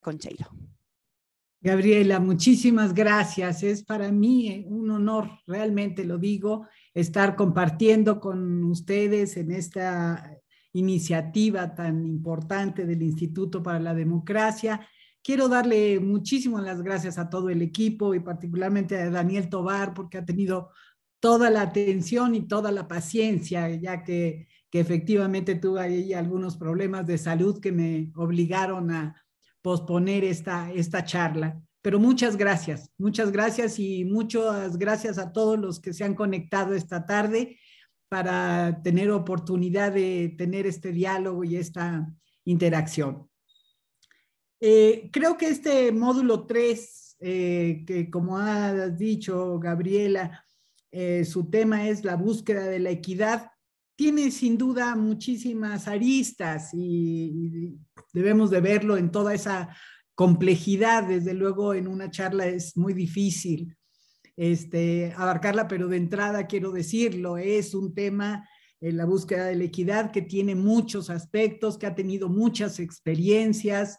Concheiro. Gabriela, muchísimas gracias. Es para mí un honor, realmente lo digo, estar compartiendo con ustedes en esta iniciativa tan importante del Instituto para la Democracia. Quiero darle muchísimas las gracias a todo el equipo y particularmente a Daniel Tovar porque ha tenido toda la atención y toda la paciencia, ya que efectivamente tuve ahí algunos problemas de salud que me obligaron a posponer esta charla. Pero muchas gracias y muchas gracias a todos los que se han conectado esta tarde para tener oportunidad de tener este diálogo y esta interacción. Creo que este módulo 3, que como ha dicho Gabriela, su tema es la búsqueda de la equidad, tiene sin duda muchísimas aristas y debemos de verlo en toda esa complejidad. Desde luego en una charla es muy difícil abarcarla, pero de entrada quiero decirlo, es un tema, la búsqueda de la equidad, que tiene muchos aspectos, que ha tenido muchas experiencias,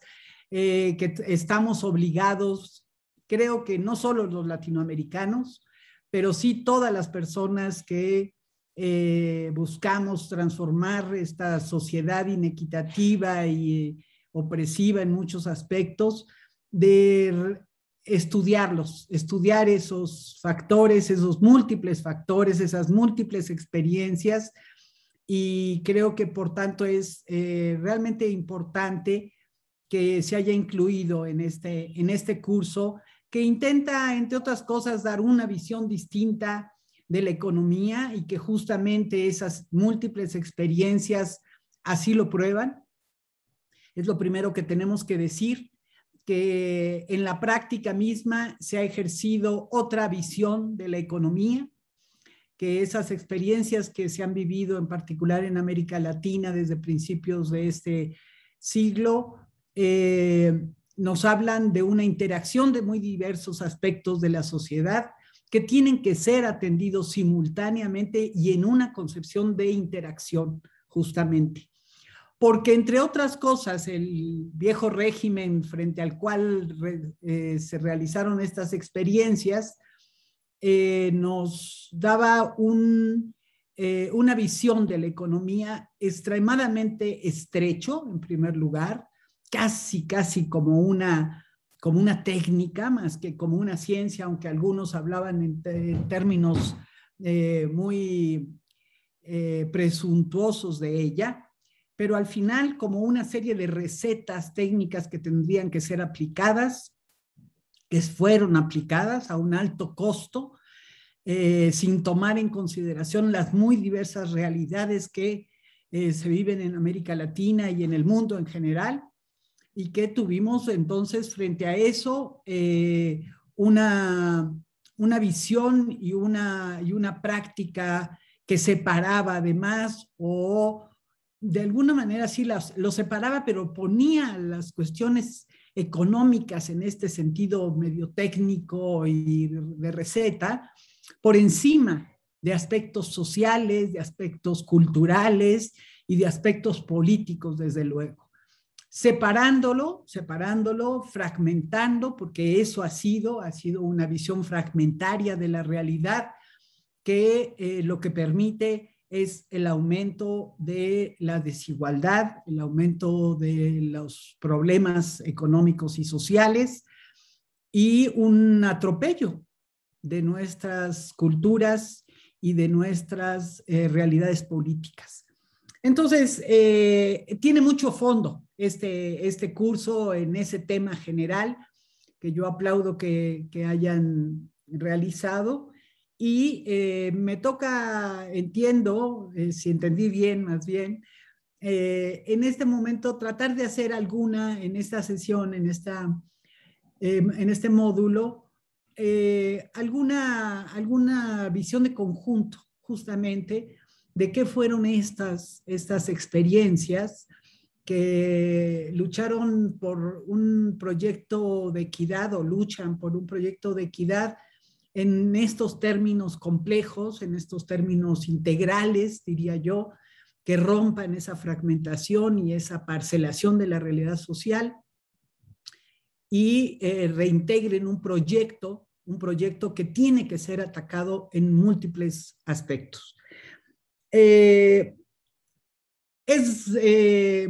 que estamos obligados, creo que no solo los latinoamericanos, pero sí todas las personas que buscamos transformar esta sociedad inequitativa y opresiva en muchos aspectos, de estudiar esos factores, esos múltiples factores, esas múltiples experiencias, y creo que por tanto es realmente importante que se haya incluido en este curso, que intenta, entre otras cosas, dar una visión distinta de la economía y que justamente esas múltiples experiencias así lo prueban. Es lo primero que tenemos que decir, que en la práctica misma se ha ejercido otra visión de la economía, que esas experiencias que se han vivido en particular en América Latina desde principios de este siglo, nos hablan de una interacción de muy diversos aspectos de la sociedad que tienen que ser atendidos simultáneamente y en una concepción de interacción, justamente. Porque, entre otras cosas, el viejo régimen frente al cual se realizaron estas experiencias nos daba una visión de la economía extremadamente estrecho, en primer lugar, casi como una técnica, más que como una ciencia, aunque algunos hablaban en términos muy presuntuosos de ella, pero al final como una serie de recetas técnicas que tendrían que ser aplicadas, que fueron aplicadas a un alto costo, sin tomar en consideración las muy diversas realidades que se viven en América Latina y en el mundo en general, y que tuvimos entonces frente a eso una visión y una práctica que separaba además, o de alguna manera sí lo separaba, pero ponía las cuestiones económicas en este sentido medio técnico y de receta por encima de aspectos sociales, de aspectos culturales y de aspectos políticos, desde luego. Separándolo, fragmentando, porque eso ha sido una visión fragmentaria de la realidad que lo que permite es el aumento de la desigualdad, el aumento de los problemas económicos y sociales y un atropello de nuestras culturas y de nuestras realidades políticas. Entonces, tiene mucho fondo este curso en ese tema general, que yo aplaudo que hayan realizado. Y me toca, entiendo, si entendí bien más bien, en este momento tratar de hacer en esta sesión, en este módulo, alguna visión de conjunto, justamente, de qué fueron estas experiencias que lucharon por un proyecto de equidad o luchan por un proyecto de equidad en estos términos complejos, en estos términos integrales, diría yo, que rompan esa fragmentación y esa parcelación de la realidad social. y reintegren un proyecto que tiene que ser atacado en múltiples aspectos. Es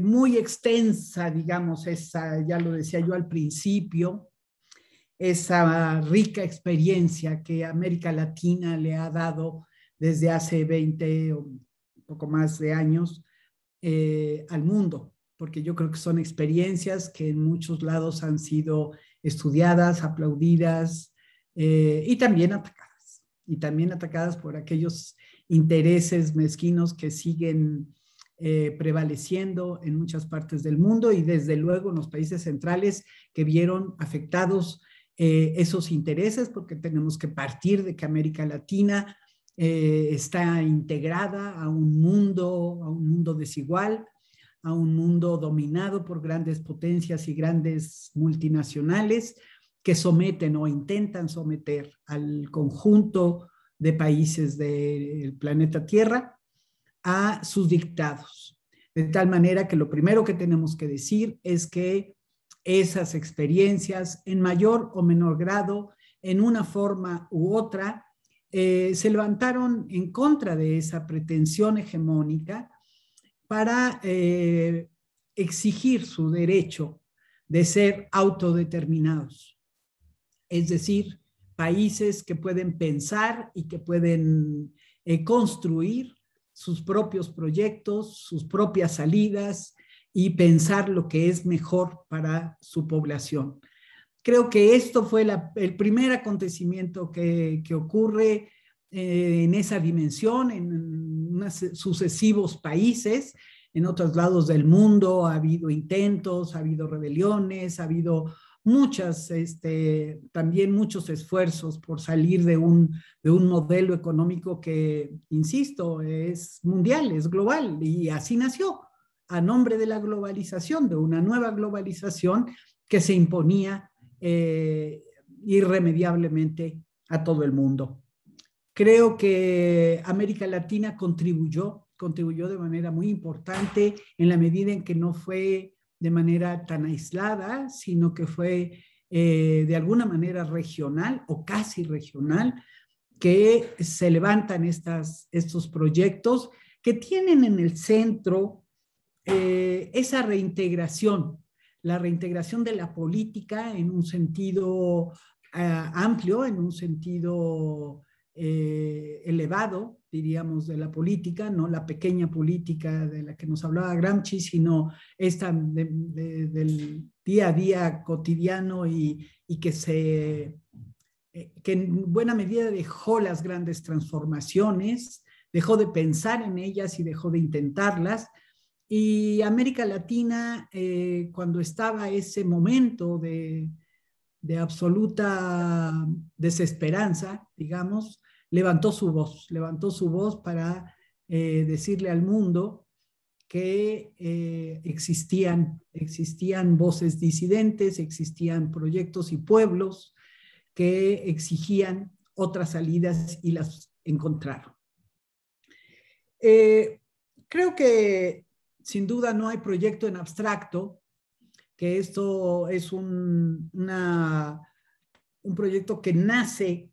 muy extensa, digamos, esa, ya lo decía yo al principio, esa rica experiencia que América Latina le ha dado desde hace 20 o un poco más de años al mundo, porque yo creo que son experiencias que en muchos lados han sido estudiadas, aplaudidas y también atacadas por aquellos intereses mezquinos que siguen prevaleciendo en muchas partes del mundo y desde luego en los países centrales que vieron afectados esos intereses, porque tenemos que partir de que América Latina está integrada a un mundo desigual, a un mundo dominado por grandes potencias y grandes multinacionales que someten o intentan someter al conjunto de países del planeta Tierra a sus dictados. De tal manera que lo primero que tenemos que decir es que esas experiencias, en mayor o menor grado, en una forma u otra, se levantaron en contra de esa pretensión hegemónica para exigir su derecho de ser autodeterminados. Es decir, países que pueden pensar y que pueden construir sus propios proyectos, sus propias salidas y pensar lo que es mejor para su población. Creo que esto fue el primer acontecimiento que ocurre en esa dimensión, en sucesivos países. En otros lados del mundo ha habido intentos, ha habido rebeliones, ha habido también muchos esfuerzos por salir de un modelo económico que, insisto, es mundial, es global, y así nació, a nombre de la globalización, de una nueva globalización que se imponía irremediablemente a todo el mundo. Creo que América Latina contribuyó de manera muy importante en la medida en que no fue de manera tan aislada, sino que fue de alguna manera regional o casi regional, que se levantan estos proyectos que tienen en el centro esa reintegración, la reintegración de la política en un sentido amplio, en un sentido elevado, diríamos, de la política, no la pequeña política de la que nos hablaba Gramsci, sino esta del día a día cotidiano y que en buena medida dejó las grandes transformaciones, dejó de pensar en ellas y dejó de intentarlas. Y América Latina, cuando estaba ese momento de absoluta desesperanza, digamos, levantó su voz para decirle al mundo que existían voces disidentes, existían proyectos y pueblos que exigían otras salidas y las encontraron. Creo que sin duda no hay proyecto en abstracto, que esto es un proyecto que nace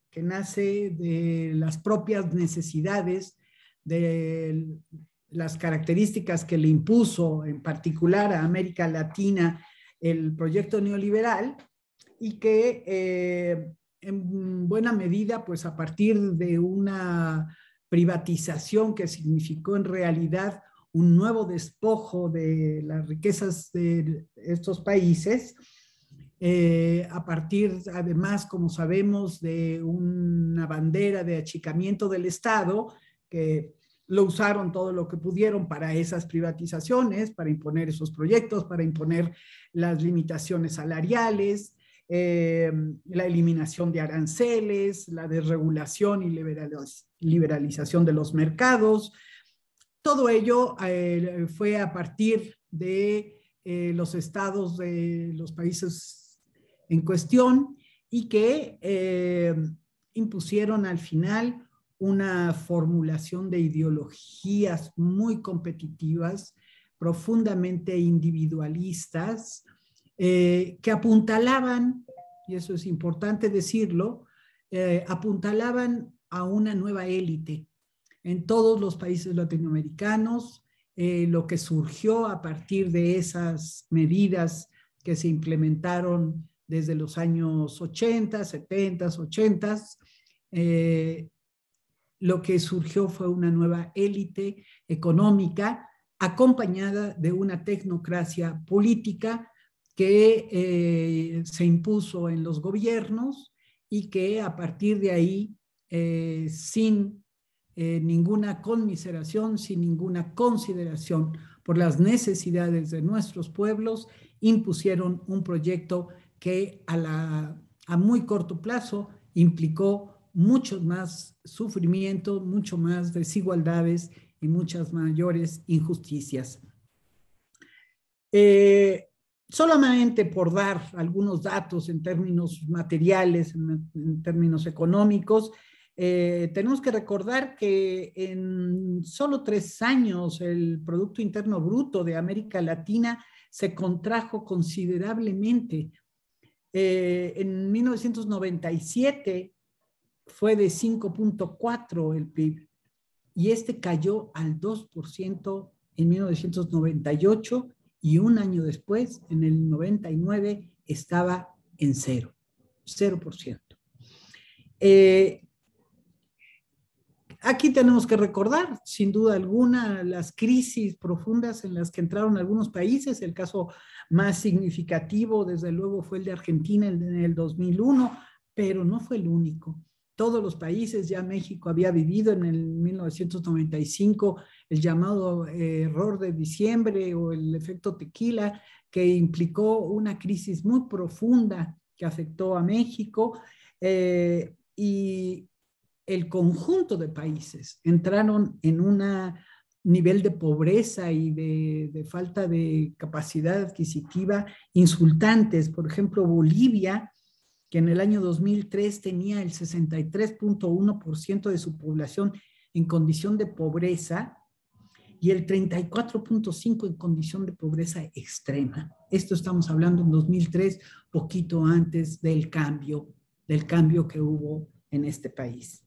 de las propias necesidades, de las características que le impuso en particular a América Latina el proyecto neoliberal y que en buena medida, pues a partir de una privatización que significó en realidad un nuevo despojo de las riquezas de estos países, a partir, además, como sabemos, de una bandera de achicamiento del Estado, que lo usaron todo lo que pudieron para esas privatizaciones, para imponer esos proyectos, para imponer las limitaciones salariales, la eliminación de aranceles, la desregulación y liberalización de los mercados. Todo ello fue a partir de los estados de los países en cuestión y que impusieron al final una formulación de ideologías muy competitivas, profundamente individualistas que apuntalaban, y eso es importante decirlo, apuntalaban a una nueva élite en todos los países latinoamericanos. Lo que surgió a partir de esas medidas que se implementaron desde los años 80, 70, 80, lo que surgió fue una nueva élite económica acompañada de una tecnocracia política que se impuso en los gobiernos y que a partir de ahí, sin ninguna conmiseración, sin ninguna consideración por las necesidades de nuestros pueblos, impusieron un proyecto que a muy corto plazo implicó mucho más sufrimiento, mucho más desigualdades y muchas mayores injusticias. Solamente por dar algunos datos en términos materiales, en términos económicos, tenemos que recordar que en solo 3 años el Producto Interno Bruto de América Latina se contrajo considerablemente. En 1997 fue de 5.4 el PIB y este cayó al 2% en 1998 y un año después, en el 99, estaba en 0%. Aquí tenemos que recordar, sin duda alguna, las crisis profundas en las que entraron algunos países. El caso más significativo, desde luego, fue el de Argentina en el 2001, pero no fue el único. Todos los países, ya México había vivido en el 1995 el llamado error de diciembre o el efecto tequila, que implicó una crisis muy profunda que afectó a México, y el conjunto de países entraron en un nivel de pobreza y de falta de capacidad adquisitiva insultantes. Por ejemplo, Bolivia, que en el año 2003 tenía el 63.1% de su población en condición de pobreza y el 34.5% en condición de pobreza extrema. Esto estamos hablando en 2003, poquito antes del cambio que hubo en este país.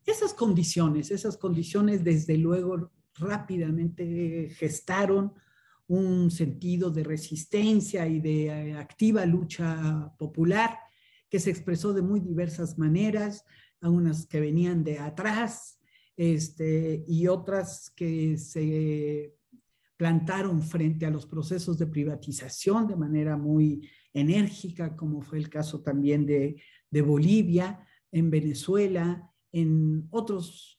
Esas condiciones desde luego rápidamente gestaron un sentido de resistencia y de activa lucha popular que se expresó de muy diversas maneras, algunas que venían de atrás, y otras que se plantaron frente a los procesos de privatización de manera muy enérgica, como fue el caso también de Bolivia, en Venezuela, en otros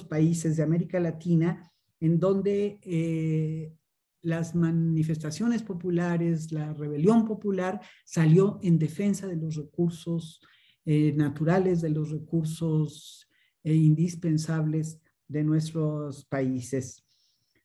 países de América Latina, en donde las manifestaciones populares, la rebelión popular salió en defensa de los recursos naturales, de los recursos indispensables de nuestros países.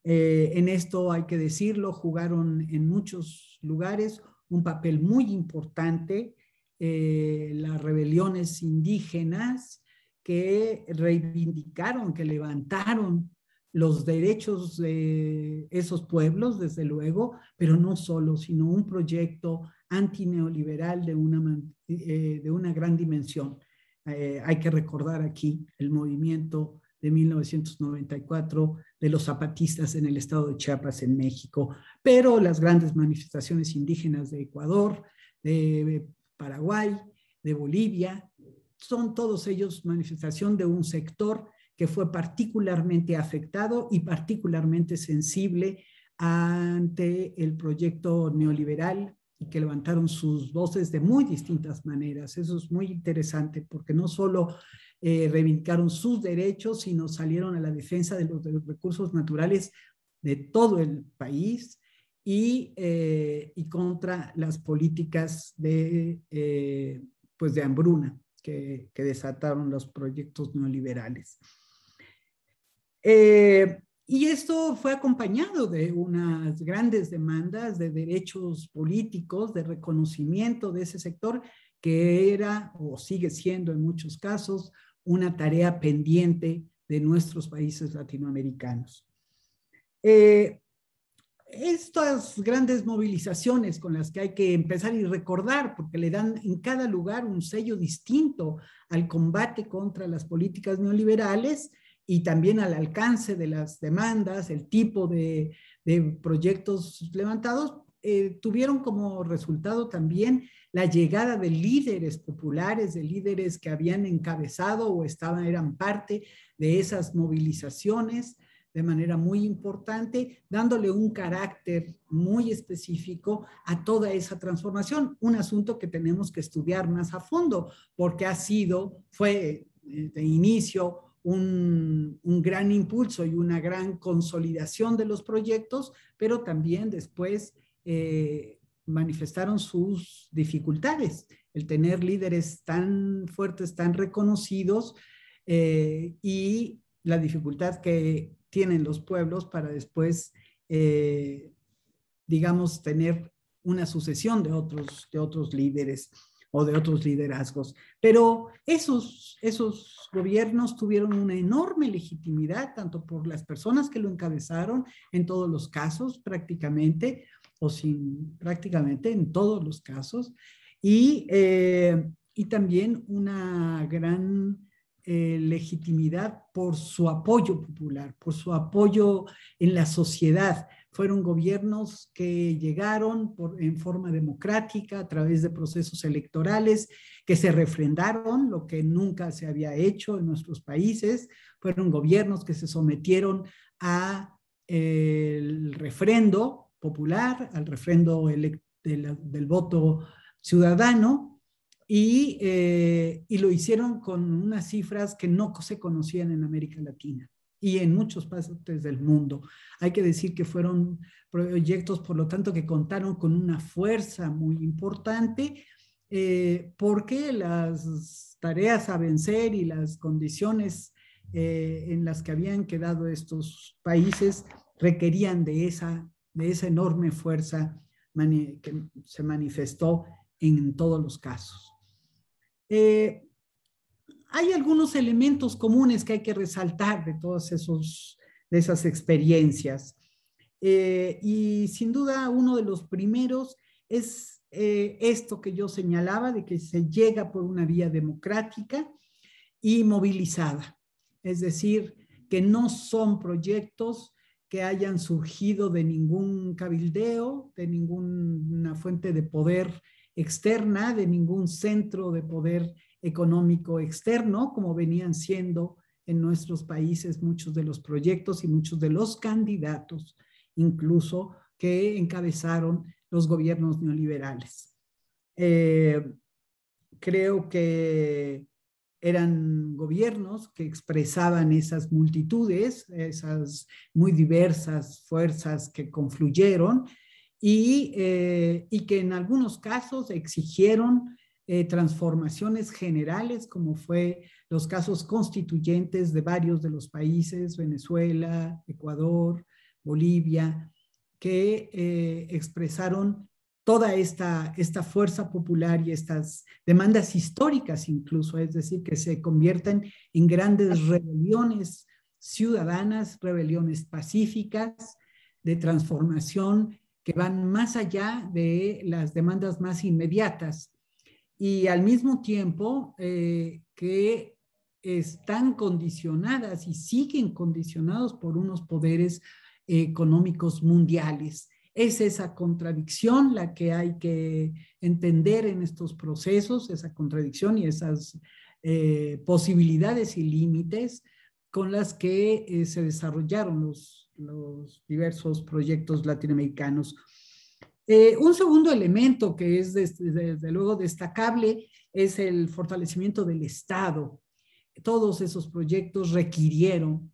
En esto, hay que decirlo, jugaron en muchos lugares un papel muy importante las rebeliones indígenas que reivindicaron, que levantaron los derechos de esos pueblos, desde luego, pero no solo, sino un proyecto antineoliberal de una gran dimensión. Hay que recordar aquí el movimiento de 1994 de los zapatistas en el estado de Chiapas, en México, pero las grandes manifestaciones indígenas de Ecuador, de Paraguay, de Bolivia, son todos ellos manifestación de un sector que fue particularmente afectado y particularmente sensible ante el proyecto neoliberal y que levantaron sus voces de muy distintas maneras. Eso es muy interesante porque no solo reivindicaron sus derechos, sino salieron a la defensa de los recursos naturales de todo el país y contra las políticas pues de hambruna que desataron los proyectos neoliberales. Y esto fue acompañado de unas grandes demandas de derechos políticos, de reconocimiento de ese sector, que era o sigue siendo en muchos casos una tarea pendiente de nuestros países latinoamericanos. estas grandes movilizaciones con las que hay que empezar y recordar, porque le dan en cada lugar un sello distinto al combate contra las políticas neoliberales y también al alcance de las demandas, el tipo de proyectos levantados, tuvieron como resultado también la llegada de líderes populares, de líderes que habían encabezado o eran parte de esas movilizaciones de manera muy importante, dándole un carácter muy específico a toda esa transformación, un asunto que tenemos que estudiar más a fondo, porque fue de inicio un gran impulso y una gran consolidación de los proyectos, pero también después manifestaron sus dificultades, el tener líderes tan fuertes, tan reconocidos, y la dificultad que tienen los pueblos para después, digamos, tener una sucesión de otros líderes o de otros liderazgos. Pero esos gobiernos tuvieron una enorme legitimidad, tanto por las personas que lo encabezaron, en todos los casos prácticamente, o prácticamente en todos los casos, y también una gran legitimidad por su apoyo popular, por su apoyo en la sociedad. Fueron gobiernos que llegaron en forma democrática a través de procesos electorales que se refrendaron, lo que nunca se había hecho en nuestros países. Fueron gobiernos que se sometieron al refrendo popular, al refrendo del voto ciudadano, y lo hicieron con unas cifras que no se conocían en América Latina y en muchos partes del mundo. Hay que decir que fueron proyectos, por lo tanto, que contaron con una fuerza muy importante, porque las tareas a vencer y las condiciones en las que habían quedado estos países requerían de esa enorme fuerza que se manifestó en todos los casos. Hay algunos elementos comunes que hay que resaltar de de esas experiencias. Y sin duda uno de los primeros es esto que yo señalaba, de que se llega por una vía democrática y movilizada. Es decir, que no son proyectos que hayan surgido de ningún cabildeo, de ninguna fuente de poder externa, de ningún centro de poder económico externo, como venían siendo en nuestros países muchos de los proyectos y muchos de los candidatos, incluso que encabezaron los gobiernos neoliberales. Creo que eran gobiernos que expresaban esas multitudes, esas muy diversas fuerzas que confluyeron, y que en algunos casos exigieron transformaciones generales, como fue los casos constituyentes de varios de los países, Venezuela, Ecuador, Bolivia, que expresaron toda esta fuerza popular y estas demandas históricas incluso, es decir, que se convierten en grandes rebeliones ciudadanas, rebeliones pacíficas de transformación que van más allá de las demandas más inmediatas y al mismo tiempo que están condicionadas y siguen condicionados por unos poderes económicos mundiales. Es esa contradicción la que hay que entender en estos procesos, esa contradicción y esas posibilidades y límites con las que se desarrollaron los diversos proyectos latinoamericanos. Un segundo elemento que es desde luego destacable es el fortalecimiento del Estado. Todos esos proyectos requirieron,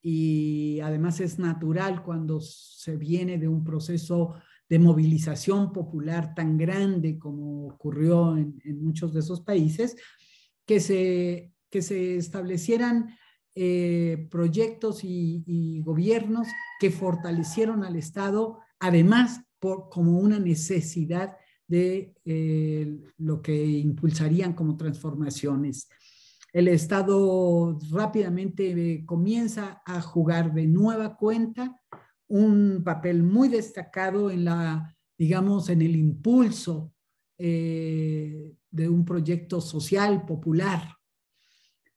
y además es natural cuando se viene de un proceso de movilización popular tan grande como ocurrió en muchos de esos países, que se establecieran proyectos y gobiernos que fortalecieron al Estado, además como una necesidad de lo que impulsarían como transformaciones. El Estado rápidamente comienza a jugar de nueva cuenta un papel muy destacado en digamos, en el impulso de un proyecto social popular,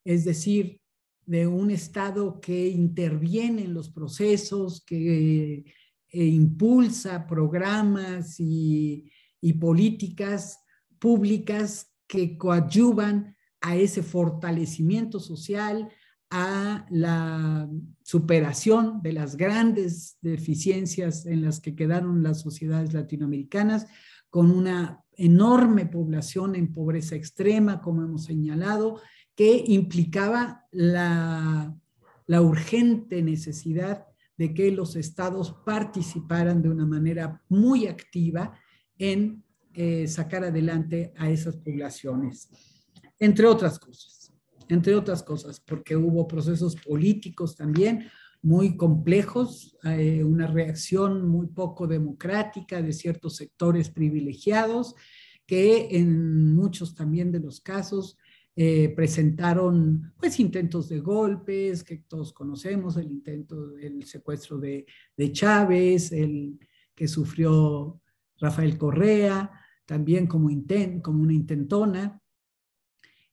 es decir, de un Estado que interviene en los procesos, que impulsa programas y políticas públicas que coadyuvan a ese fortalecimiento social, a la superación de las grandes deficiencias en las que quedaron las sociedades latinoamericanas, con una enorme población en pobreza extrema, como hemos señalado, que implicaba la urgente necesidad de que los estados participaran de una manera muy activa en sacar adelante a esas poblaciones, entre otras cosas, porque hubo procesos políticos también muy complejos, una reacción muy poco democrática de ciertos sectores privilegiados que en muchos también de los casos presentaron pues intentos de golpes que todos conocemos, el intento del secuestro de Chávez, el que sufrió Rafael Correa, también como una intentona.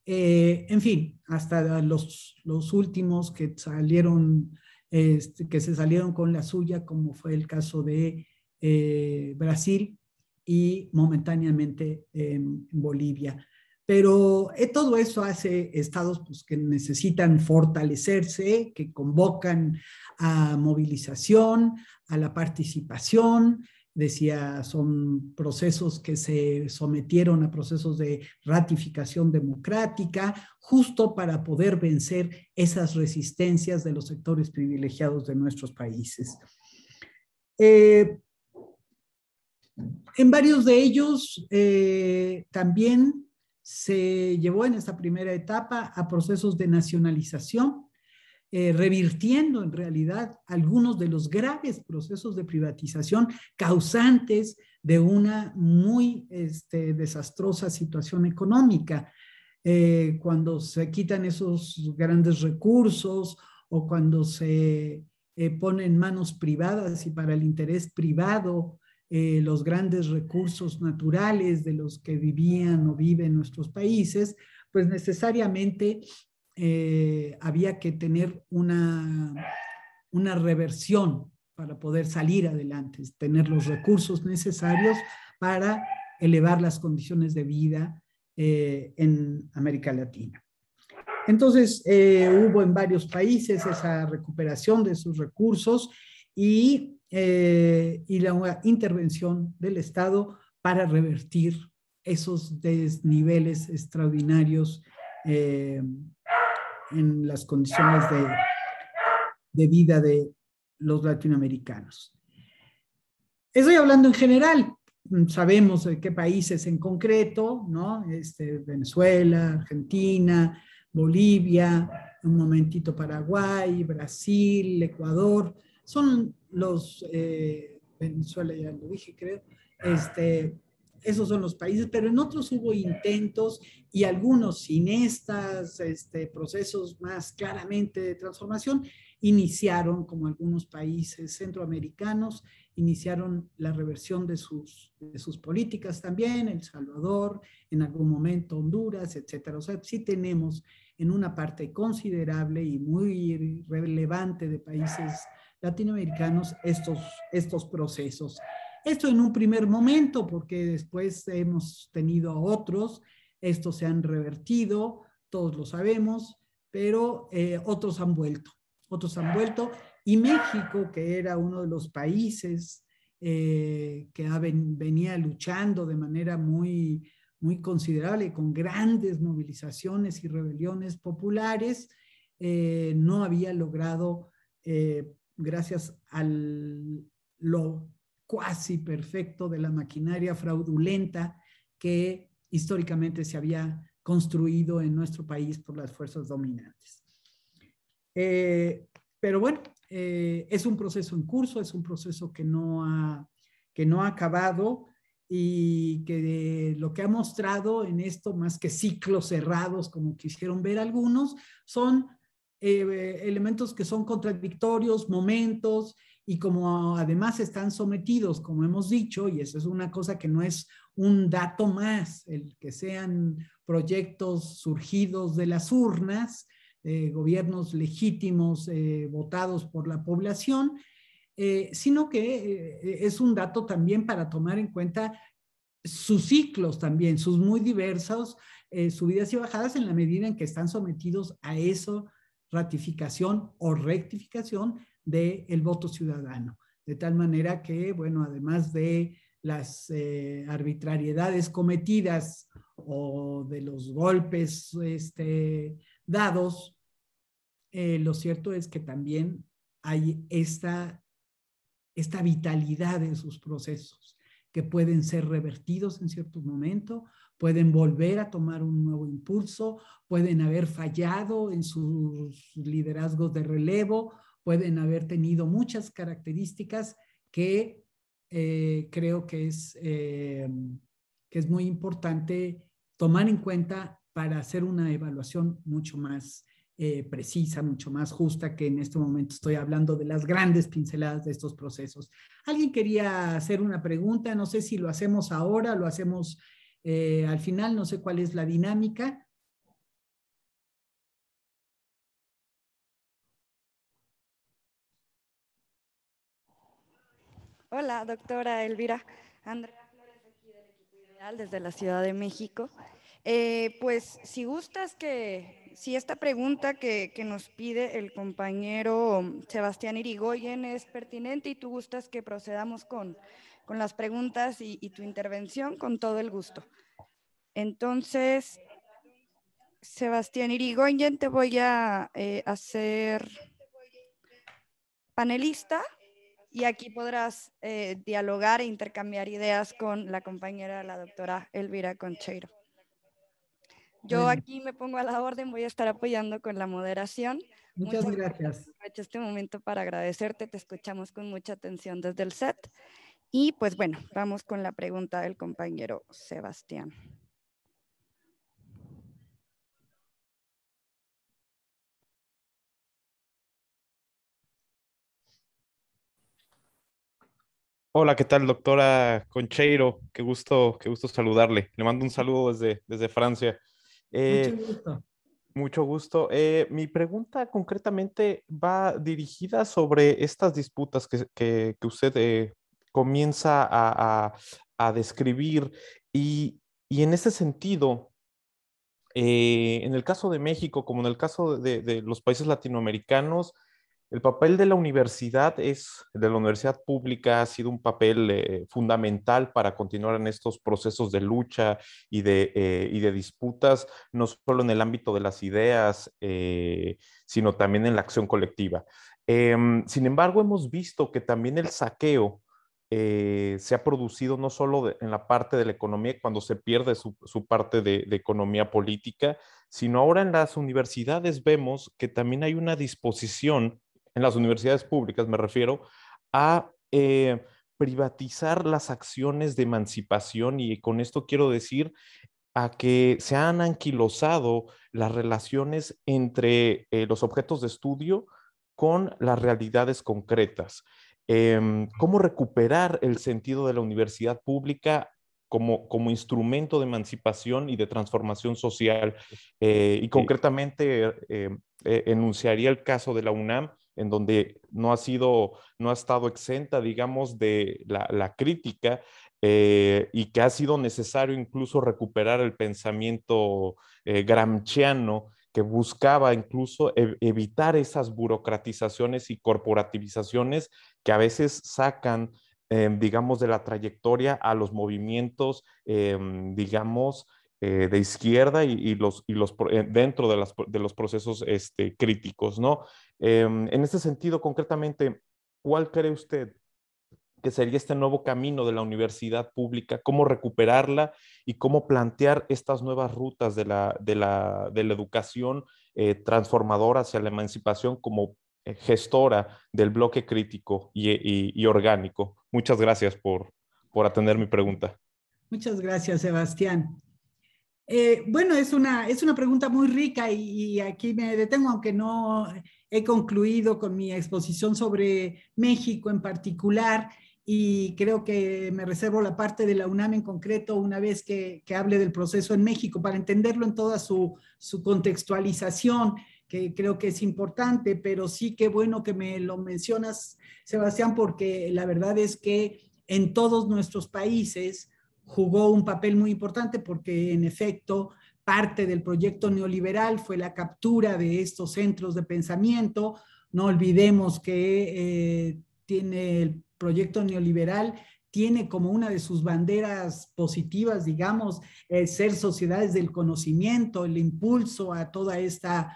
En fin, hasta los últimos que salieron, que se salieron con la suya, como fue el caso de Brasil y momentáneamente en Bolivia. Pero todo eso hace estados pues, que necesitan fortalecerse, que convocan a movilización, a la participación. Decía, son procesos que se sometieron a procesos de ratificación democrática, justo para poder vencer esas resistencias de los sectores privilegiados de nuestros países. En varios de ellos también se llevó en esta primera etapa a procesos de nacionalización, revirtiendo en realidad algunos de los graves procesos de privatización causantes de una muy desastrosa situación económica. Cuando se quitan esos grandes recursos o cuando se pone en manos privadas y para el interés privado los grandes recursos naturales de los que vivían o viven nuestros países, pues necesariamente había que tener una reversión para poder salir adelante, tener los recursos necesarios para elevar las condiciones de vida en América Latina. Entonces, hubo en varios países esa recuperación de sus recursos y la intervención del Estado para revertir esos desniveles extraordinarios en las condiciones de vida de los latinoamericanos. Estoy hablando en general, sabemos de qué países en concreto, ¿no? Venezuela, Argentina, Bolivia, un momentito Paraguay, Brasil, Ecuador, son los, Venezuela ya lo dije creo, esos son los países, pero en otros hubo intentos y algunos sin estos procesos más claramente de transformación iniciaron, como algunos países centroamericanos, iniciaron la reversión de sus políticas también, El Salvador, en algún momento Honduras, etcétera. O sea, sí tenemos en una parte considerable y muy relevante de países latinoamericanos estos procesos. Esto en un primer momento, porque después hemos tenido otros, estos se han revertido, todos lo sabemos, pero otros han vuelto y México, que era uno de los países que venía luchando de manera muy considerable, con grandes movilizaciones y rebeliones populares, no había logrado, gracias a lo cuasi perfecto de la maquinaria fraudulenta que históricamente se había construido en nuestro país por las fuerzas dominantes. Pero bueno, es un proceso en curso, es un proceso que no ha acabado y que lo que ha mostrado en esto, más que ciclos cerrados como quisieron ver algunos, son elementos que son contradictorios, momentos y como además están sometidos, como hemos dicho, y eso es una cosa que no es un dato más, el que sean proyectos surgidos de las urnas, gobiernos legítimos votados por la población, sino que es un dato también para tomar en cuenta sus ciclos también, sus muy diversos, subidas y bajadas en la medida en que están sometidos a eso, ratificación o rectificación del voto ciudadano. De tal manera que, bueno, además de las arbitrariedades cometidas o de los golpes dados, lo cierto es que también hay esta vitalidad en sus procesos, que pueden ser revertidos en cierto momento, pueden volver a tomar un nuevo impulso, pueden haber fallado en sus liderazgos de relevo, pueden haber tenido muchas características que creo que es muy importante tomar en cuenta para hacer una evaluación mucho más precisa, mucho más justa, que en este momento estoy hablando de las grandes pinceladas de estos procesos. Alguien quería hacer una pregunta, no sé si lo hacemos ahora, lo hacemos al final, no sé cuál es la dinámica. Hola, doctora Elvira. Andrea Flores, aquí del equipo ideal desde la Ciudad de México. Pues si gustas si esta pregunta que nos pide el compañero Sebastián Irigoyen es pertinente y tú gustas que procedamos con las preguntas y tu intervención, con todo el gusto. Entonces, Sebastián Irigoyen, te voy a hacer panelista. Y aquí podrás dialogar e intercambiar ideas con la compañera, la doctora Elvira Concheiro. Yo Bueno, aquí me pongo a la orden, voy a estar apoyando con la moderación. muchas Muchas gracias. gracias. Aprovecho este momento para agradecerte, te escuchamos con mucha atención desde el set. Y pues bueno, vamos con la pregunta del compañero Sebastián. Hola, ¿qué tal, doctora Concheiro? Qué gusto saludarle. Le mando un saludo desde Francia. Mucho Eh, gusto. Mucho gusto. Mi pregunta concretamente va dirigida sobre estas disputas que usted comienza a describir y en ese sentido, en el caso de México, como en el caso de los países latinoamericanos, el papel de la universidad pública ha sido un papel fundamental para continuar en estos procesos de lucha y de disputas, no solo en el ámbito de las ideas, sino también en la acción colectiva. Sin embargo, hemos visto que también el saqueo se ha producido no solo en la parte de la economía, cuando se pierde su parte de economía política, sino ahora en las universidades vemos que también hay una disposición, en las universidades públicas me refiero, a privatizar las acciones de emancipación y con esto quiero decir a que se han anquilosado las relaciones entre los objetos de estudio con las realidades concretas. ¿Cómo recuperar el sentido de la universidad pública como instrumento de emancipación y de transformación social? Y concretamente enunciaría el caso de la UNAM, en donde no ha estado exenta, digamos, de la crítica y que ha sido necesario incluso recuperar el pensamiento gramsciano que buscaba incluso evitar esas burocratizaciones y corporativizaciones que a veces sacan, digamos, de la trayectoria a los movimientos, digamos, de izquierda dentro de los procesos críticos, ¿no? En este sentido, concretamente, ¿cuál cree usted que sería este nuevo camino de la universidad pública, cómo recuperarla y cómo plantear estas nuevas rutas de la educación transformadora hacia la emancipación como gestora del bloque crítico y orgánico? Muchas gracias por atender mi pregunta. Muchas gracias, Sebastián. Bueno, es una pregunta muy rica y aquí me detengo, aunque no he concluido con mi exposición sobre México en particular y creo que me reservo la parte de la UNAM en concreto una vez que hable del proceso en México para entenderlo en toda su contextualización, que creo que es importante, pero sí que bueno que me lo mencionas, Sebastián, porque la verdad es que en todos nuestros países jugó un papel muy importante porque en efecto parte del proyecto neoliberal fue la captura de estos centros de pensamiento. No olvidemos que tiene el proyecto neoliberal, tiene como una de sus banderas positivas, digamos, ser sociedades del conocimiento, el impulso a toda esta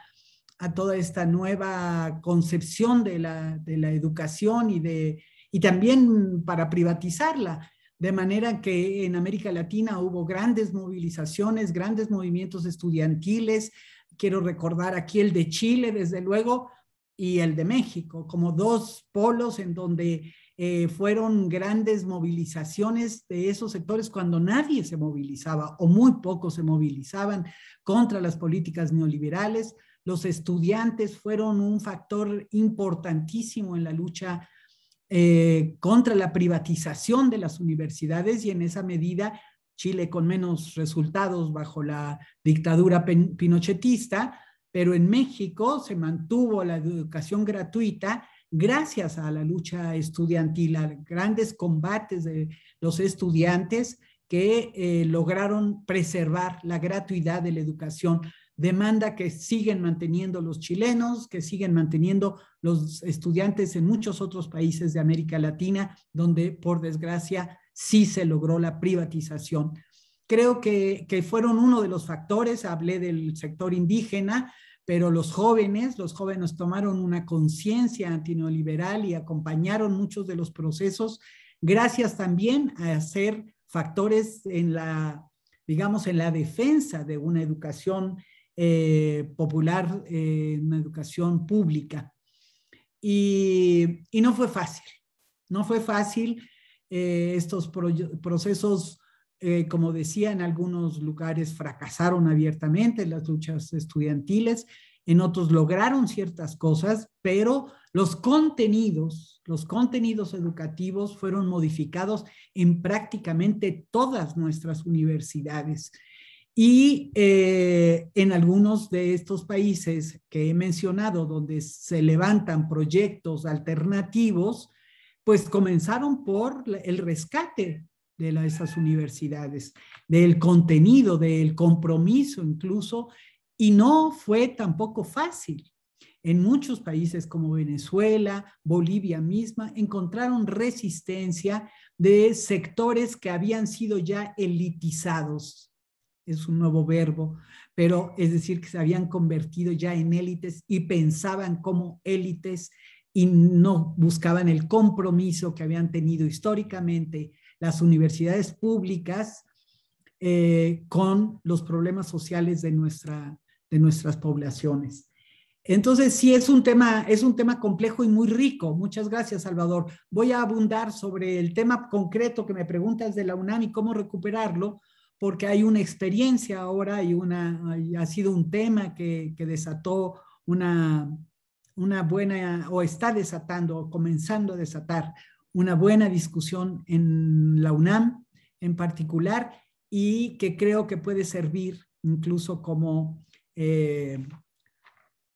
nueva concepción de la educación y también para privatizarla. De manera que en América Latina hubo grandes movilizaciones, grandes movimientos estudiantiles. Quiero recordar aquí el de Chile, desde luego, y el de México, como dos polos en donde fueron grandes movilizaciones de esos sectores cuando nadie se movilizaba o muy pocos se movilizaban contra las políticas neoliberales. Los estudiantes fueron un factor importantísimo en la lucha contra la privatización de las universidades y en esa medida Chile con menos resultados bajo la dictadura pinochetista, pero en México se mantuvo la educación gratuita gracias a la lucha estudiantil, a grandes combates de los estudiantes que lograron preservar la gratuidad de la educación, demanda que siguen manteniendo los chilenos, que siguen manteniendo los estudiantes en muchos otros países de América Latina, donde por desgracia sí se logró la privatización. Creo que fueron uno de los factores, hablé del sector indígena, pero los jóvenes tomaron una conciencia antineoliberal y acompañaron muchos de los procesos, gracias también a ser factores en la, digamos, en la defensa de una educación popular, una educación pública. Y no fue fácil, no fue fácil. Estos procesos, como decía, en algunos lugares fracasaron abiertamente las luchas estudiantiles, en otros lograron ciertas cosas, pero los contenidos educativos fueron modificados en prácticamente todas nuestras universidades. Y en algunos de estos países que he mencionado, donde se levantan proyectos alternativos, pues comenzaron por el rescate de esas universidades, del contenido, del compromiso incluso, y no fue tampoco fácil. En muchos países como Venezuela, Bolivia misma, encontraron resistencia de sectores que habían sido ya elitizados, es un nuevo verbo, pero es decir, que se habían convertido ya en élites y pensaban como élites y no buscaban el compromiso que habían tenido históricamente las universidades públicas con los problemas sociales de nuestras poblaciones. Entonces, sí, es un tema complejo y muy rico. Muchas gracias, Salvador. Voy a abundar sobre el tema concreto que me preguntas de la UNAM y cómo recuperarlo, porque hay una experiencia ahora y ha sido un tema que desató una buena, o está desatando, o comenzando a desatar una buena discusión en la UNAM en particular y que creo que puede servir incluso como,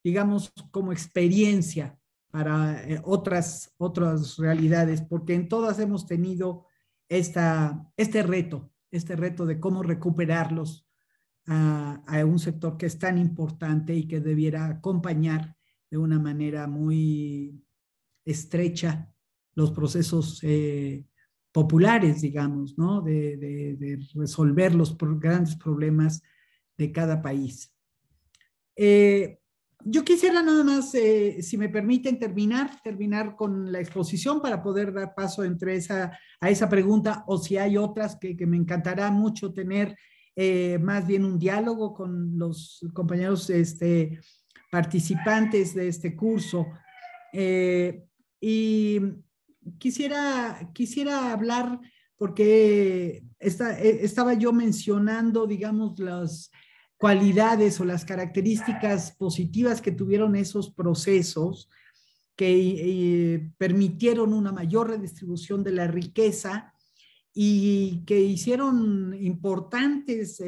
digamos, como experiencia para otras realidades, porque en todas hemos tenido este reto de cómo recuperarlos a un sector que es tan importante y que debiera acompañar de una manera muy estrecha los procesos populares, digamos, ¿no? De resolver los grandes problemas de cada país. Yo quisiera nada más, si me permiten, terminar con la exposición para poder dar paso a esa pregunta, o si hay otras que me encantará mucho tener más bien un diálogo con los compañeros participantes de este curso. Y quisiera hablar porque estaba yo mencionando, digamos, las cualidades o las características positivas que tuvieron esos procesos que permitieron una mayor redistribución de la riqueza y que hicieron importantes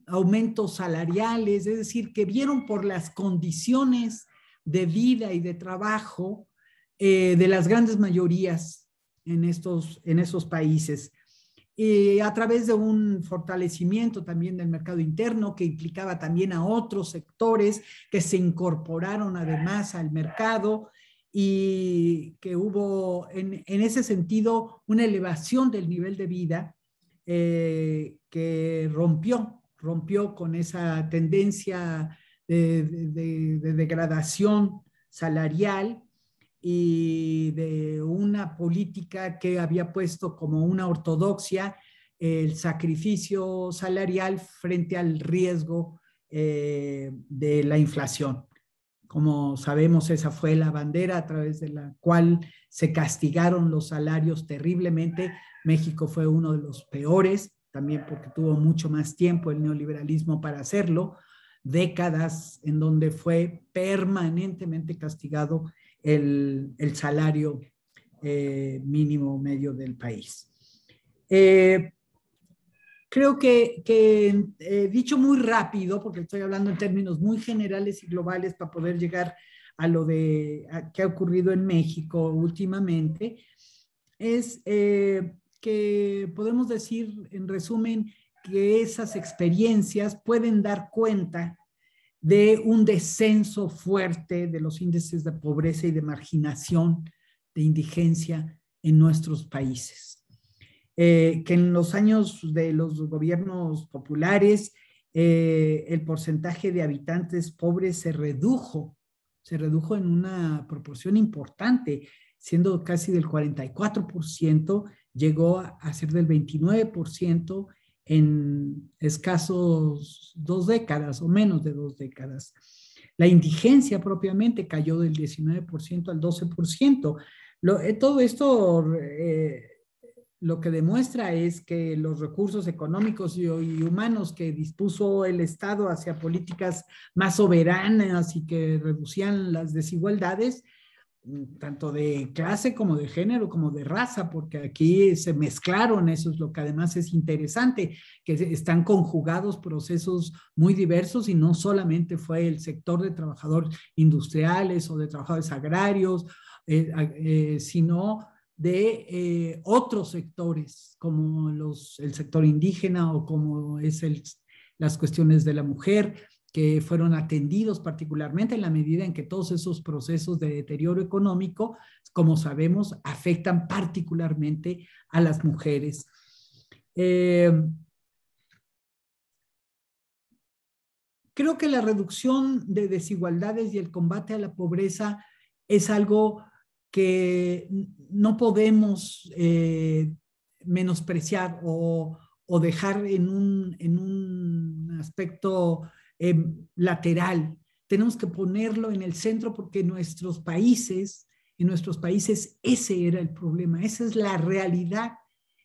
aumentos salariales, es decir, que vieron por las condiciones de vida y de trabajo de las grandes mayorías en esos países. A través de un fortalecimiento también del mercado interno que implicaba también a otros sectores que se incorporaron además al mercado y que hubo en ese sentido una elevación del nivel de vida que rompió con esa tendencia de degradación salarial y de una política que había puesto como una ortodoxia el sacrificio salarial frente al riesgo de la inflación. Como sabemos, esa fue la bandera a través de la cual se castigaron los salarios terriblemente. México fue uno de los peores, también porque tuvo mucho más tiempo el neoliberalismo para hacerlo, décadas en donde fue permanentemente castigado el salario mínimo medio del país. Creo que dicho muy rápido, porque estoy hablando en términos muy generales y globales para poder llegar a lo que ha ocurrido en México últimamente, es que podemos decir, en resumen, que esas experiencias pueden dar cuenta de un descenso fuerte de los índices de pobreza y de marginación, de indigencia en nuestros países. Que en los años de los gobiernos populares el porcentaje de habitantes pobres se redujo en una proporción importante, siendo casi del 44%, llegó a ser del 29% en escasos 2 décadas o menos de 2 décadas. La indigencia propiamente cayó del 19% al 12%. Todo esto lo que demuestra es que los recursos económicos y humanos que dispuso el Estado hacia políticas más soberanas y que reducían las desigualdades, tanto de clase como de género, como de raza, porque aquí se mezclaron, eso es lo que además es interesante, que están conjugados procesos muy diversos y no solamente fue el sector de trabajadores industriales o de trabajadores agrarios, sino de otros sectores, como el sector indígena o como es las cuestiones de la mujer, que fueron atendidos particularmente en la medida en que todos esos procesos de deterioro económico, como sabemos, afectan particularmente a las mujeres. Creo que la reducción de desigualdades y el combate a la pobreza es algo que no podemos menospreciar o dejar en un aspecto lateral. Tenemos que ponerlo en el centro porque en nuestros países ese era el problema, esa es la realidad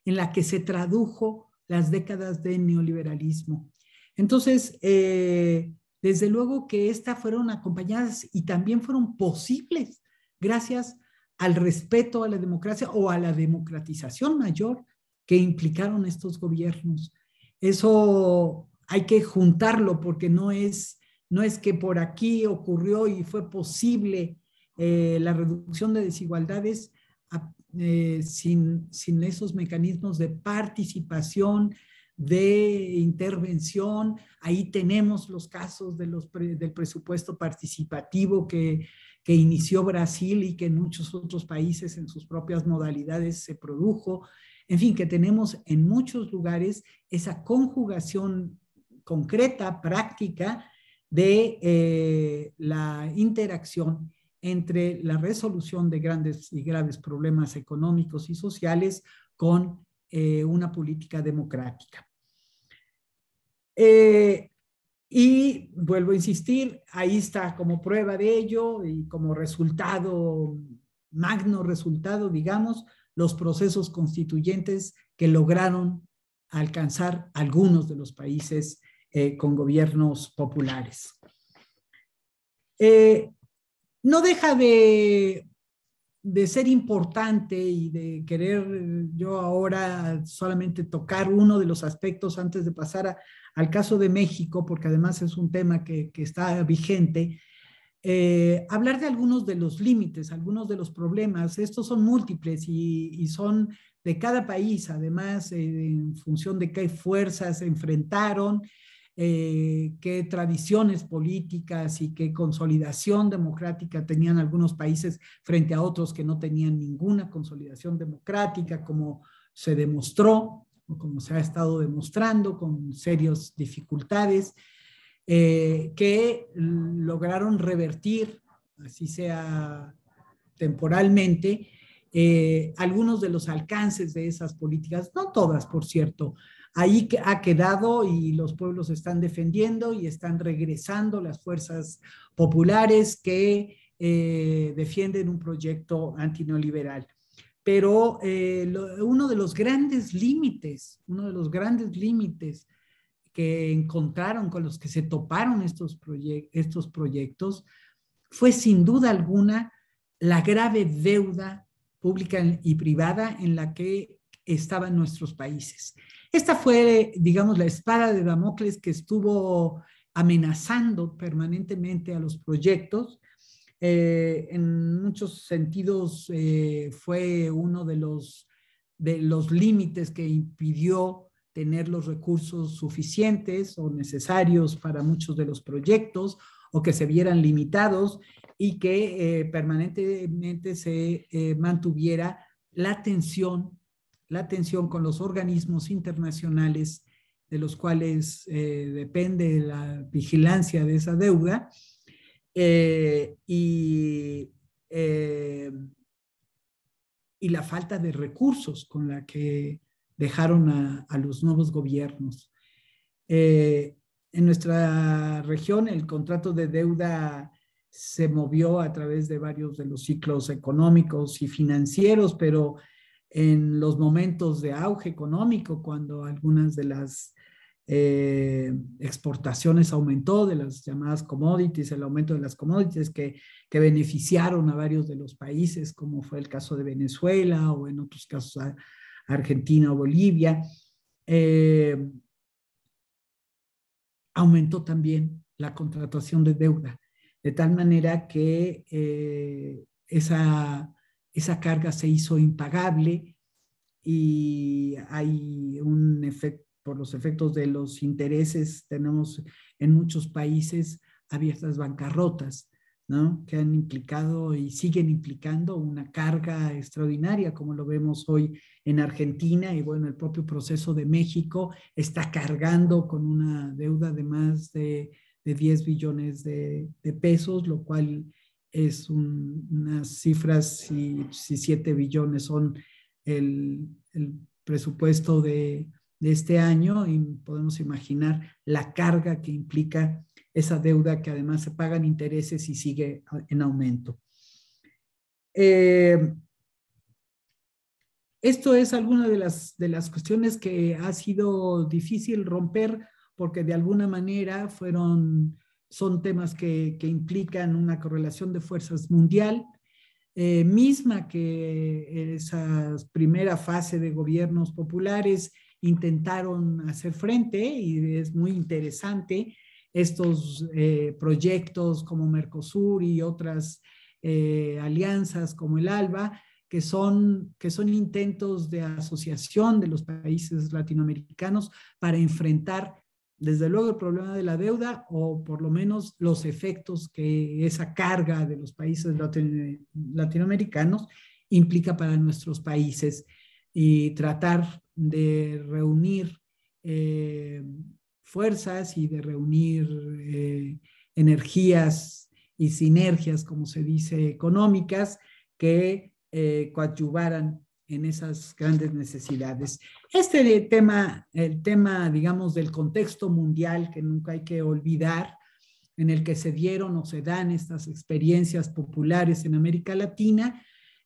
en la que se tradujo las décadas de neoliberalismo. Entonces, desde luego que estas fueron acompañadas y también fueron posibles gracias al respeto a la democracia o a la democratización mayor que implicaron estos gobiernos. Eso hay que juntarlo porque no es que por aquí ocurrió y fue posible la reducción de desigualdades sin esos mecanismos de participación, de intervención. Ahí tenemos los casos del presupuesto participativo que inició Brasil y que en muchos otros países en sus propias modalidades se produjo. En fin, que tenemos en muchos lugares esa conjugación concreta, práctica, de la interacción entre la resolución de grandes y graves problemas económicos y sociales con una política democrática. Y vuelvo a insistir, ahí está como prueba de ello y como resultado, magno resultado, digamos, los procesos constituyentes que lograron alcanzar algunos de los países con gobiernos populares. No deja de ser importante y de querer yo ahora solamente tocar uno de los aspectos antes de pasar al caso de México, porque además es un tema que está vigente, hablar de algunos de los límites, algunos de los problemas. Estos son múltiples y son de cada país, además, en función de qué fuerzas se enfrentaron, qué tradiciones políticas y qué consolidación democrática tenían algunos países frente a otros que no tenían ninguna consolidación democrática, como se demostró, o como se ha estado demostrando, con serias dificultades, que lograron revertir, así sea temporalmente, algunos de los alcances de esas políticas, no todas, por cierto. Ahí ha quedado y los pueblos están defendiendo y están regresando las fuerzas populares que defienden un proyecto antineoliberal. Pero uno de los grandes límites que encontraron, con los que se toparon estos proyectos, fue sin duda alguna la grave deuda pública y privada en la que estaban nuestros países. Esta fue, digamos, la espada de Damocles que estuvo amenazando permanentemente a los proyectos. En muchos sentidos fue uno de los límites que impidió tener los recursos suficientes o necesarios para muchos de los proyectos, o que se vieran limitados, y que permanentemente se mantuviera la tensión con los organismos internacionales de los cuales depende la vigilancia de esa deuda, y la falta de recursos con la que dejaron a los nuevos gobiernos. En nuestra región, el contrato de deuda se movió a través de varios de los ciclos económicos y financieros, pero en los momentos de auge económico, cuando algunas de las exportaciones aumentó, de las llamadas commodities, el aumento de las commodities que beneficiaron a varios de los países, como fue el caso de Venezuela o en otros casos a Argentina o Bolivia, aumentó también la contratación de deuda, de tal manera que esa carga se hizo impagable, y hay un efecto, por los efectos de los intereses, tenemos en muchos países abiertas bancarrotas, ¿no?, que han implicado y siguen implicando una carga extraordinaria, como lo vemos hoy en Argentina, y bueno, el propio proceso de México está cargando con una deuda de más de 10 billones de pesos, lo cual es unas cifras, si 7 billones son el presupuesto de este año, y podemos imaginar la carga que implica esa deuda, que además se pagan intereses y sigue en aumento. Esto es alguna de las cuestiones que ha sido difícil romper, porque de alguna manera son temas que implican una correlación de fuerzas mundial, misma que esa primera fase de gobiernos populares intentaron hacer frente, y es muy interesante estos proyectos como Mercosur y otras alianzas como el ALBA, que son intentos de asociación de los países latinoamericanos para enfrentar, desde luego, el problema de la deuda, o por lo menos los efectos que esa carga de los países latinoamericanos implica para nuestros países, y tratar de reunir fuerzas y de reunir energías y sinergias, como se dice, económicas, que coadyuvaran en esas grandes necesidades. El tema, digamos, del contexto mundial, que nunca hay que olvidar, en el que se dieron o se dan estas experiencias populares en América Latina,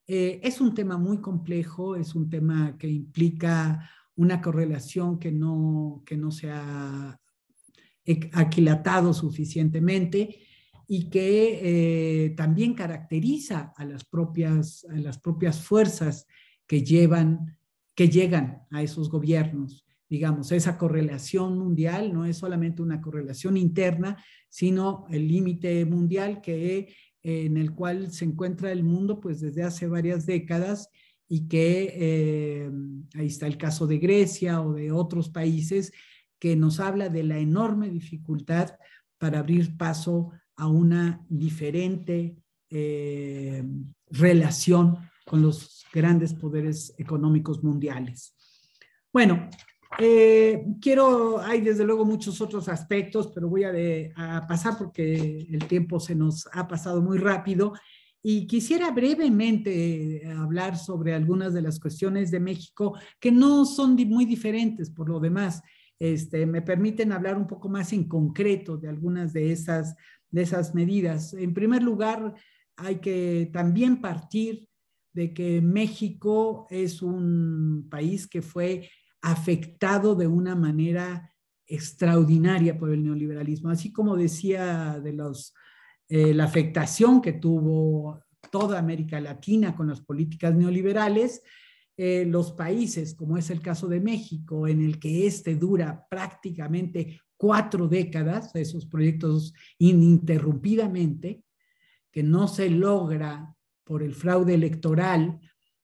Es un tema muy complejo, es un tema que implica una correlación que no se ha aquilatado suficientemente y que también caracteriza a las propias fuerzas que llegan a esos gobiernos. Digamos, esa correlación mundial no es solamente una correlación interna, sino el límite mundial en el cual se encuentra el mundo pues desde hace varias décadas, y que ahí está el caso de Grecia o de otros países, que nos habla de la enorme dificultad para abrir paso a una diferente relación con los grandes poderes económicos mundiales. Bueno, hay desde luego muchos otros aspectos, pero voy a pasar porque el tiempo se nos ha pasado muy rápido, y quisiera brevemente hablar sobre algunas de las cuestiones de México que no son muy diferentes por lo demás. Me permiten hablar un poco más en concreto de algunas de esas medidas. En primer lugar, hay que también partir de que México es un país que fue afectado de una manera extraordinaria por el neoliberalismo, así como decía de la afectación que tuvo toda América Latina con las políticas neoliberales. Los países, como es el caso de México, en el que dura prácticamente 4 décadas, esos proyectos ininterrumpidamente, que no se logra por el fraude electoral,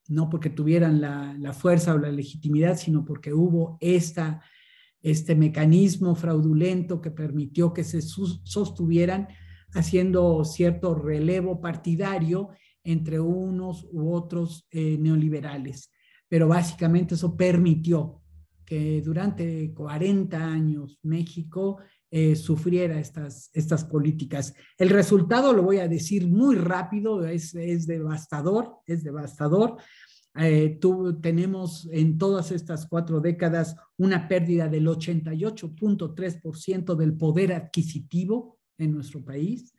no porque tuvieran la fuerza o la legitimidad, sino porque hubo este mecanismo fraudulento que permitió que se sostuvieran, haciendo cierto relevo partidario entre unos u otros neoliberales. Pero básicamente eso permitió que durante 40 años México sufriera estas políticas. El resultado, lo voy a decir muy rápido, es devastador, es devastador. Tenemos en todas estas 4 décadas una pérdida del 88.3% del poder adquisitivo en nuestro país.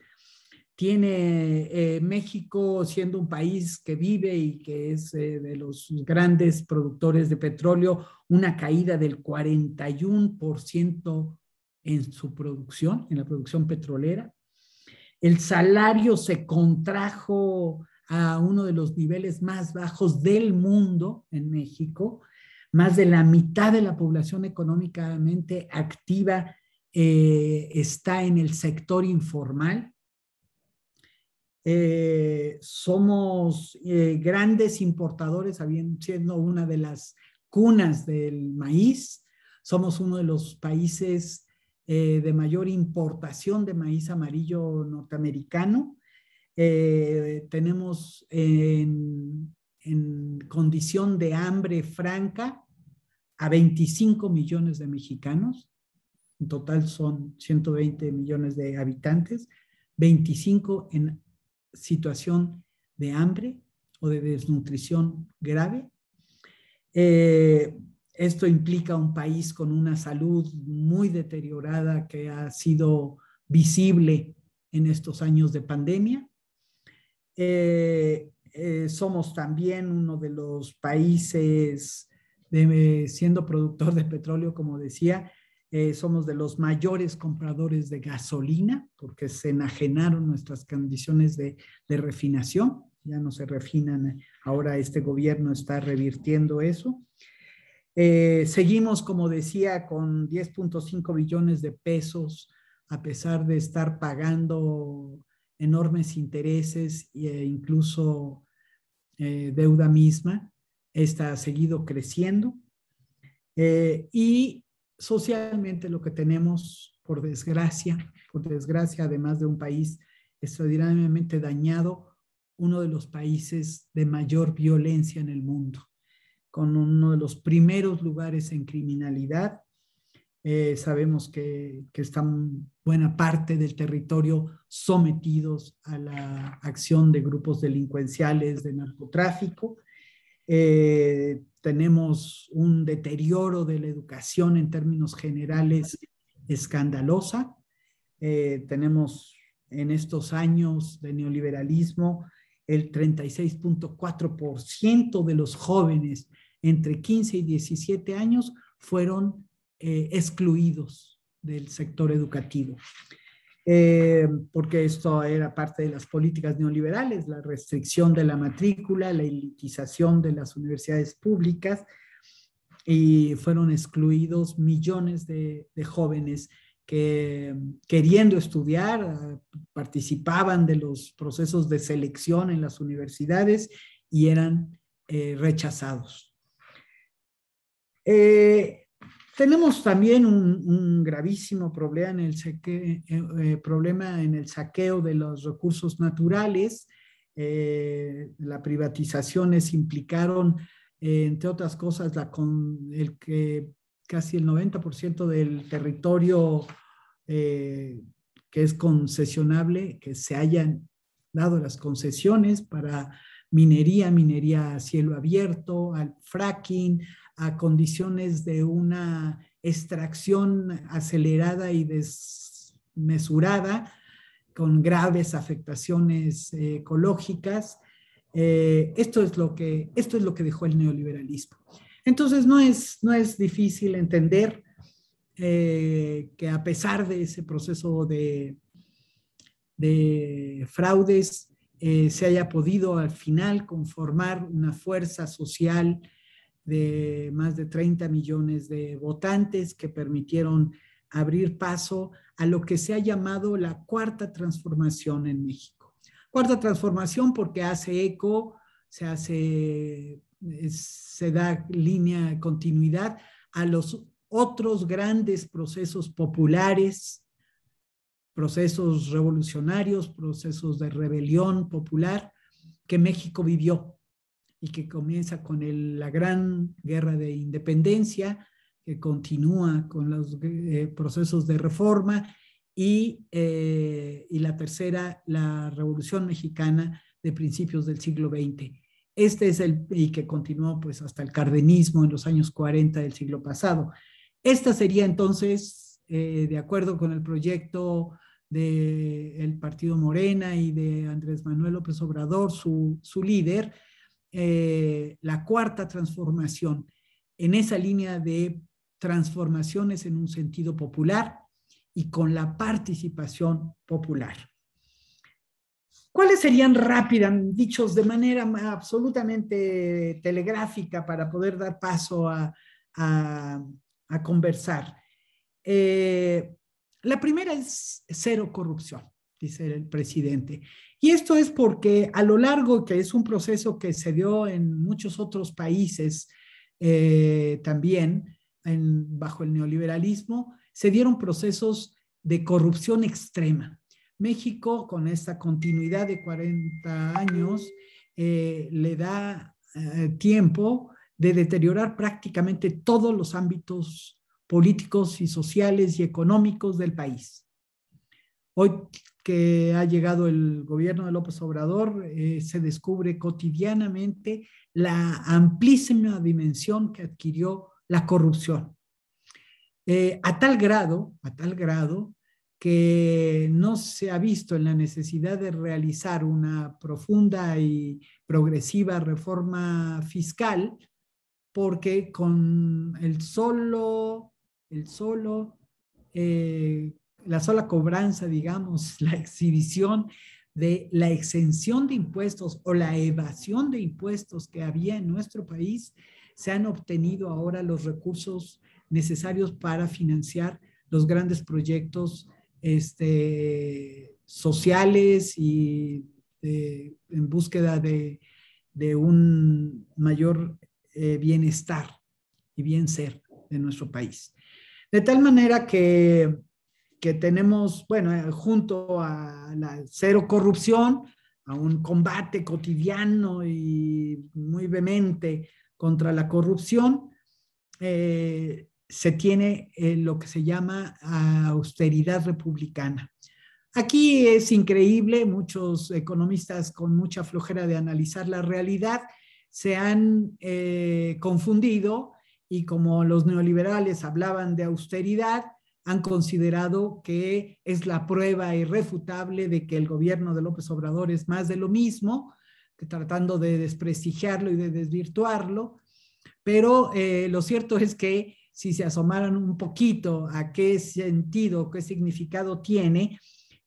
Tiene México, siendo un país que vive y que es de los grandes productores de petróleo, una caída del 41% en su producción, en la producción petrolera. El salario se contrajo a uno de los niveles más bajos del mundo en México. Más de la mitad de la población económicamente activa está en el sector informal. Somos grandes importadores, siendo una de las cunas del maíz. Somos uno de los países de mayor importación de maíz amarillo norteamericano. Tenemos en condición de hambre franca a 25 millones de mexicanos. En total son 120 millones de habitantes, 25 en situación de hambre o de desnutrición grave. Esto implica un país con una salud muy deteriorada que ha sido visible en estos años de pandemia. Somos también uno de los países, siendo productor de petróleo, como decía, somos de los mayores compradores de gasolina, porque se enajenaron nuestras condiciones de refinación, ya no se refinan, ahora este gobierno está revirtiendo eso. Seguimos, como decía, con 10.5 billones de pesos, a pesar de estar pagando enormes intereses e incluso deuda misma. Esta ha seguido creciendo. Y socialmente lo que tenemos, por desgracia, además de un país extraordinariamente dañado, uno de los países de mayor violencia en el mundo, con uno de los primeros lugares en criminalidad. Sabemos que están buena parte del territorio sometidos a la acción de grupos delincuenciales de narcotráfico. Tenemos un deterioro de la educación en términos generales escandalosa. Tenemos en estos años de neoliberalismo el 36.4% de los jóvenes entre 15 y 17 años fueron excluidos del sector educativo. Porque esto era parte de las políticas neoliberales, la restricción de la matrícula, la elitización de las universidades públicas, y fueron excluidos millones de jóvenes que, queriendo estudiar, participaban de los procesos de selección en las universidades y eran rechazados. Tenemos también un gravísimo problema en el saqueo de los recursos naturales. Las privatizaciones implicaron, entre otras cosas, que casi el 90% del territorio que es concesionable, que se hayan dado las concesiones para minería a cielo abierto, al fracking, a condiciones de una extracción acelerada y desmesurada, con graves afectaciones ecológicas. Esto es lo que dejó el neoliberalismo. Entonces no es difícil entender que a pesar de ese proceso de fraudes, se haya podido al final conformar una fuerza social de más de 30 millones de votantes que permitieron abrir paso a lo que se ha llamado la cuarta transformación en México. Cuarta transformación porque hace eco, se da línea, continuidad a los otros grandes procesos populares, procesos revolucionarios, procesos de rebelión popular que México vivió y que comienza con la gran guerra de independencia, que continúa con los procesos de reforma y la tercera, la Revolución Mexicana de principios del siglo XX. Y que continuó pues hasta el cardenismo en los años 40 del siglo pasado. Esta sería entonces, de acuerdo con el proyecto del Partido Morena y de Andrés Manuel López Obrador, su líder, la cuarta transformación, en esa línea de transformaciones en un sentido popular y con la participación popular. ¿Cuáles serían rápidas, dichos de manera absolutamente telegráfica para poder dar paso a conversar? La primera es cero corrupción, dice el presidente. Y esto es porque a lo largo, que es un proceso que se dio en muchos otros países también, bajo el neoliberalismo, se dieron procesos de corrupción extrema. México, con esta continuidad de 40 años, le da tiempo de deteriorar prácticamente todos los ámbitos políticos y sociales y económicos del país. Hoy que ha llegado el gobierno de López Obrador, se descubre cotidianamente la amplísima dimensión que adquirió la corrupción. A tal grado que no se ha visto en la necesidad de realizar una profunda y progresiva reforma fiscal, porque con la sola cobranza, digamos, la exhibición de la exención de impuestos o la evasión de impuestos que había en nuestro país, se han obtenido ahora los recursos necesarios para financiar los grandes proyectos sociales y en búsqueda de un mayor bienestar y bien ser de nuestro país. De tal manera que tenemos, bueno, junto a la cero corrupción, a un combate cotidiano y muy vehemente contra la corrupción, se tiene lo que se llama austeridad republicana. Aquí es increíble, muchos economistas con mucha flojera de analizar la realidad se han confundido, y como los neoliberales hablaban de austeridad, han considerado que es la prueba irrefutable de que el gobierno de López Obrador es más de lo mismo, tratando de desprestigiarlo y de desvirtuarlo, pero lo cierto es que si se asomaran un poquito a qué sentido, qué significado tiene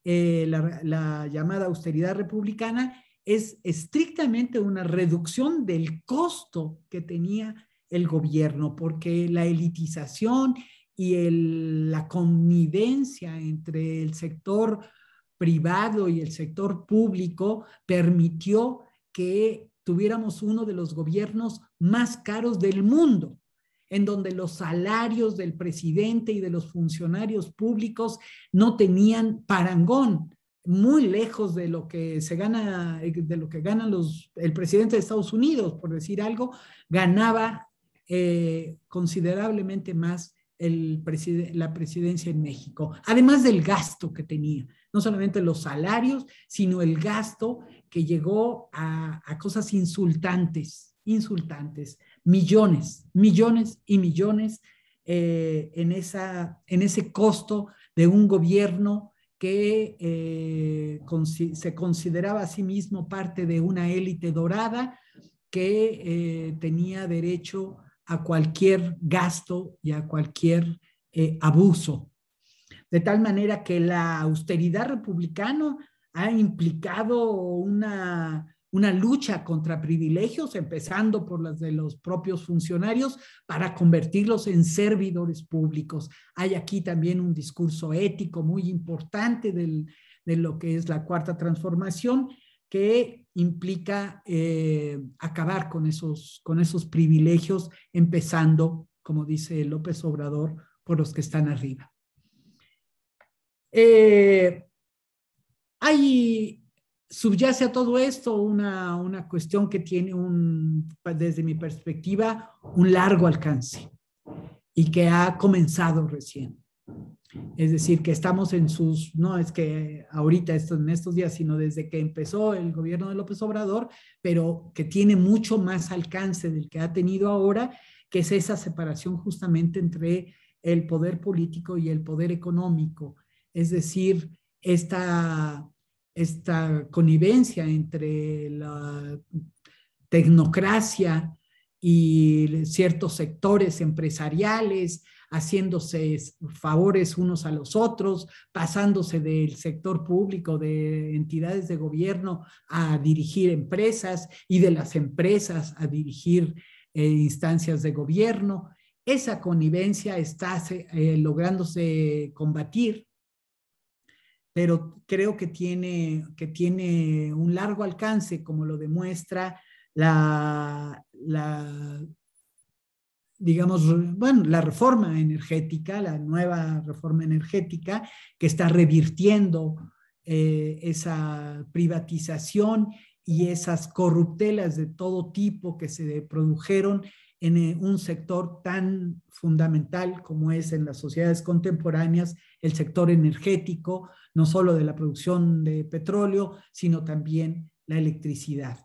la llamada austeridad republicana, es estrictamente una reducción del costo que tenía el gobierno, porque la elitización y la connivencia entre el sector privado y el sector público permitió que tuviéramos uno de los gobiernos más caros del mundo, en donde los salarios del presidente y de los funcionarios públicos no tenían parangón, muy lejos de lo que se gana, de lo que ganan el presidente de Estados Unidos, por decir algo, ganaba considerablemente más la presidencia en México, además del gasto que tenía, no solamente los salarios, sino el gasto que llegó a cosas insultantes, millones, millones y millones en ese costo de un gobierno que se consideraba a sí mismo parte de una élite dorada que tenía derecho a cualquier gasto y a cualquier abuso. De tal manera que la austeridad republicana ha implicado una lucha contra privilegios, empezando por las de los propios funcionarios, para convertirlos en servidores públicos. Hay aquí también un discurso ético muy importante de lo que es la cuarta transformación, que implica acabar con esos privilegios, empezando, como dice López Obrador, por los que están arriba. Subyace a todo esto una cuestión que tiene desde mi perspectiva, un largo alcance y que ha comenzado recién. Es decir, que estamos no es que ahorita, en estos días, sino desde que empezó el gobierno de López Obrador, pero que tiene mucho más alcance del que ha tenido ahora, que es esa separación justamente entre el poder político y el poder económico. Es decir, esta connivencia entre la tecnocracia y ciertos sectores empresariales, haciéndose favores unos a los otros, pasándose del sector público, de entidades de gobierno a dirigir empresas y de las empresas a dirigir instancias de gobierno. Esa connivencia está lográndose combatir, pero creo que tiene un largo alcance, como lo demuestra la reforma energética, la nueva reforma energética, que está revirtiendo esa privatización y esas corruptelas de todo tipo que se produjeron en un sector tan fundamental como es en las sociedades contemporáneas el sector energético, no solo de la producción de petróleo, sino también la electricidad.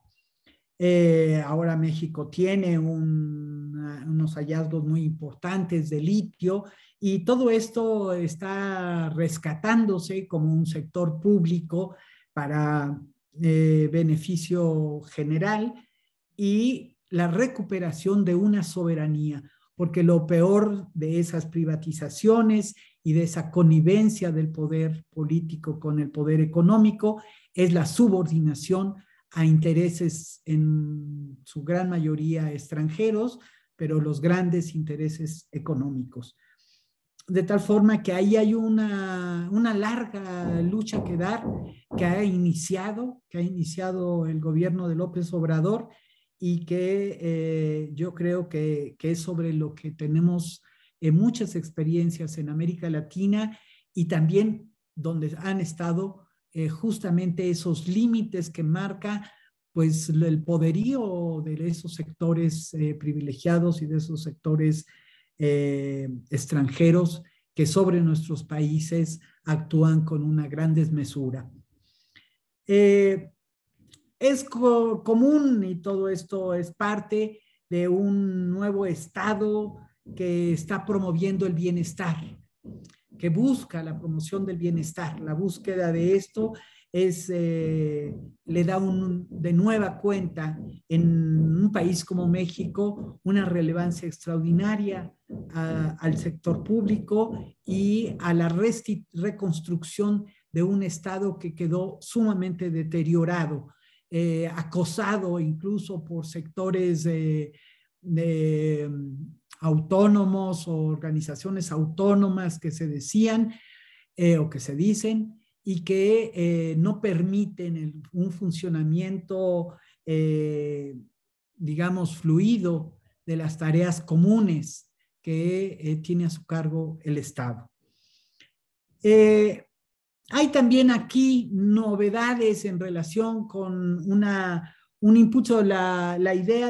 Ahora México tiene unos hallazgos muy importantes de litio y todo esto está rescatándose como un sector público para beneficio general y la recuperación de una soberanía, porque lo peor de esas privatizaciones y de esa connivencia del poder político con el poder económico es la subordinación a intereses en su gran mayoría extranjeros, pero los grandes intereses económicos. De tal forma que ahí hay una larga lucha que dar, que ha iniciado el gobierno de López Obrador y que yo creo que es sobre lo que tenemos muchas experiencias en América Latina y también donde han estado justamente esos límites que marca pues el poderío de esos sectores privilegiados y de esos sectores extranjeros que sobre nuestros países actúan con una gran desmesura. Es común y todo esto es parte de un nuevo Estado que está promoviendo el bienestar, que busca la promoción del bienestar. La búsqueda de esto le da de nueva cuenta en un país como México una relevancia extraordinaria al sector público y a la reconstrucción de un Estado que quedó sumamente deteriorado, acosado incluso por sectores autónomos o organizaciones autónomas que se decían o que se dicen y que no permiten un funcionamiento, digamos, fluido de las tareas comunes que tiene a su cargo el Estado. Hay también aquí novedades en relación con un impulso, la idea